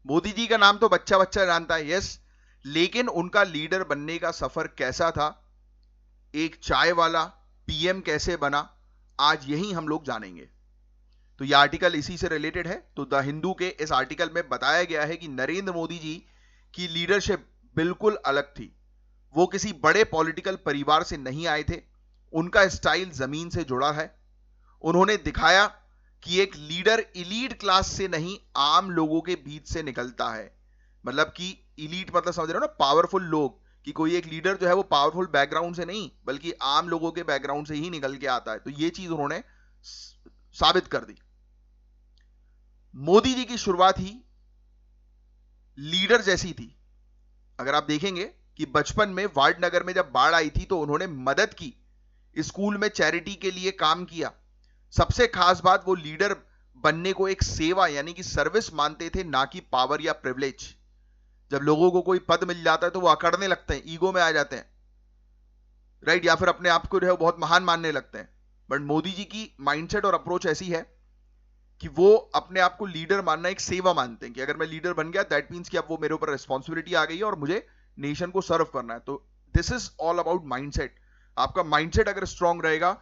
मोदी जी का नाम तो बच्चा बच्चा जानता है, यस, लेकिन उनका लीडर बनने का सफर कैसा था, एक चाय वाला पीएम कैसे बना, आज यही हम लोग जानेंगे। तो यह आर्टिकल इसी से रिलेटेड है। तो द हिंदू के इस आर्टिकल में बताया गया है कि नरेंद्र मोदी जी की लीडरशिप बिल्कुल अलग थी। वो किसी बड़े पॉलिटिकल परिवार से नहीं आए थे, उनका स्टाइल जमीन से जुड़ा है। उन्होंने दिखाया कि एक लीडर इलीट क्लास से नहीं, आम लोगों के बीच से निकलता है। मतलब कि इलीट मतलब समझ रहे हो ना, पावरफुल लोग, कि कोई एक लीडर जो है वो पावरफुल बैकग्राउंड से नहीं बल्कि आम लोगों के बैकग्राउंड से ही निकल के आता है। तो ये चीज उन्होंने साबित कर दी। मोदी जी की शुरुआत ही लीडर जैसी थी। अगर आप देखेंगे कि बचपन में वार्डनगर में जब बाढ़ आई थी तो उन्होंने मदद की, स्कूल में चैरिटी के लिए काम किया। सबसे खास बात, वो लीडर बनने को एक सेवा यानी कि सर्विस मानते थे, ना कि पावर या प्रिविलेज। जब लोगों को कोई पद मिल जाता है तो वो अकड़ने लगते हैं, ईगो में आ जाते हैं, राइट, या फिर अपने आप को जो है बहुत महान मानने लगते हैं। बट मोदी जी की माइंडसेट और अप्रोच ऐसी है कि वो अपने आप को लीडर मानना एक सेवा मानते हैं, कि अगर मैं लीडर बन गया दैट मीन्स कि अब वो मेरे ऊपर रिस्पॉन्सिबिलिटी आ गई है और मुझे नेशन को सर्व करना है। तो this is all about mindset. आपका माइंडसेट अगर स्ट्रांग रहेगा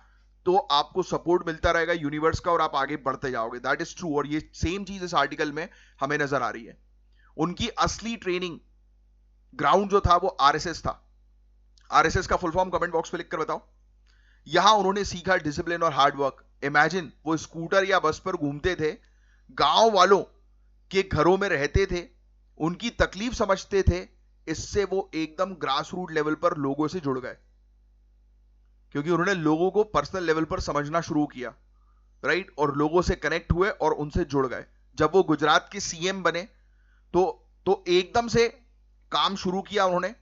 तो आपको सपोर्ट मिलता रहेगा यूनिवर्स का और आप आगे बढ़ते जाओगे, दैट इज ट्रू। और ये सेम चीज इस आर्टिकल में हमें नजर आ रही है। उनकी असली ट्रेनिंग ग्राउंड जो था वो आरएसएस था। आरएसएस का फुल फॉर्म कमेंट बॉक्स में लिखकर बताओ। यहां उन्होंने सीखा डिसिप्लिन और हार्डवर्क। इमेजिन, वो स्कूटर या बस पर घूमते थे, गांव वालों के घरों में रहते थे, उनकी तकलीफ समझते थे। इससे वो एकदम ग्रास रूट लेवल पर लोगों से जुड़ गए, क्योंकि उन्होंने लोगों को पर्सनल लेवल पर समझना शुरू किया, राइट, और लोगों से कनेक्ट हुए और उनसे जुड़ गए। जब वो गुजरात के सीएम बने तो एकदम से काम शुरू किया उन्होंने।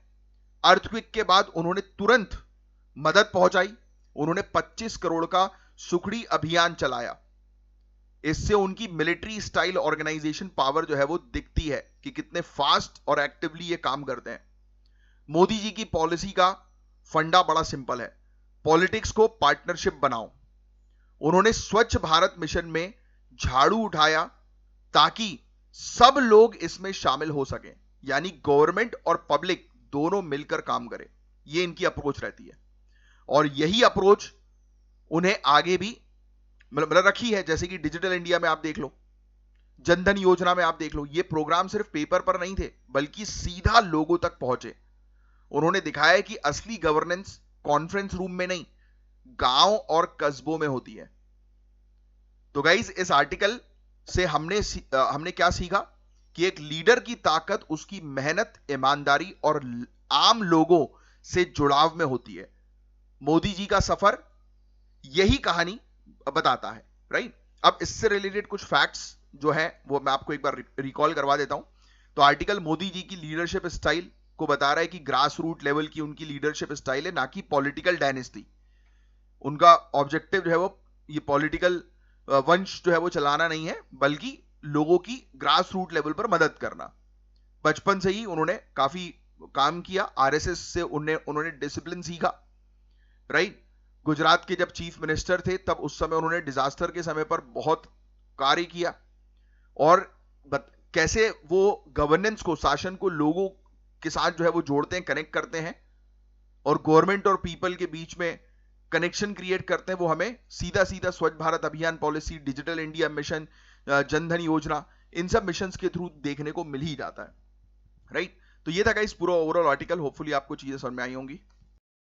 अर्थक्वेक के बाद उन्होंने तुरंत मदद पहुंचाई। उन्होंने 25 करोड़ का सुखड़ी अभियान चलाया। इससे उनकी मिलिट्री स्टाइल ऑर्गेनाइजेशन पावर जो है वो दिखती है कि कितने फास्ट और एक्टिवली ये काम करते हैं। मोदी जी की पॉलिसी का फंडा बड़ा सिंपल है, पॉलिटिक्स को पार्टनरशिप बनाओ। उन्होंने स्वच्छ भारत मिशन में झाड़ू उठाया ताकि सब लोग इसमें शामिल हो सकें, यानी गवर्नमेंट और पब्लिक दोनों मिलकर काम करें। ये इनकी अप्रोच रहती है और यही अप्रोच उन्हें आगे भी मतलब रखी है। जैसे कि डिजिटल इंडिया में आप देख लो, जनधन योजना में आप देख लो, ये प्रोग्राम सिर्फ पेपर पर नहीं थे बल्कि सीधा लोगों तक पहुंचे। उन्होंने दिखाया कि असली गवर्नेंस कॉन्फ्रेंस रूम में नहीं, गांव और कस्बों में होती है। तो गाइज, इस आर्टिकल से हमने क्या सीखा कि एक लीडर की ताकत उसकी मेहनत, ईमानदारी और आम लोगों से जुड़ाव में होती है। मोदी जी का सफर यही कहानी बताता है, राइट। अब इससे रिलेटेड कुछ फैक्ट्स जो है वो मैं आपको एक बार रिकॉल करवा देता हूं। तो आर्टिकल मोदी जी की लीडरशिप स्टाइल को बता रहा है कि ग्रास रूट लेवल की उनकी लीडरशिप स्टाइल है, ना कि पॉलिटिकल डायनेस्टी। उनका ऑब्जेक्टिव जो है वो ये पॉलिटिकल वंश जो है वो चलाना नहीं है बल्कि लोगों की ग्रास रूट लेवल पर मदद करना। बचपन से ही उन्होंने काफी काम किया, आरएसएस से उन्होंने डिसिप्लिन सीखा, राइट। गुजरात के जब चीफ मिनिस्टर थे तब उस समय उन्होंने डिजास्टर के समय पर बहुत कार्य किया और कैसे वो गवर्नेंस को, शासन को लोगों के साथ जो है वो जोड़ते हैं, कनेक्ट करते हैं और गवर्नमेंट और पीपल के बीच में कनेक्शन क्रिएट करते हैं। वो हमें सीधा सीधा स्वच्छ भारत अभियान policy, digital India mission, Jan Dhan योजना, इन सब मिशन के थ्रू देखने को मिल ही जाता है, राइट। तो ये था गाइस पूरा ओवरऑल आर्टिकल। होपफुली आपको चीजें समझ में आई होंगी।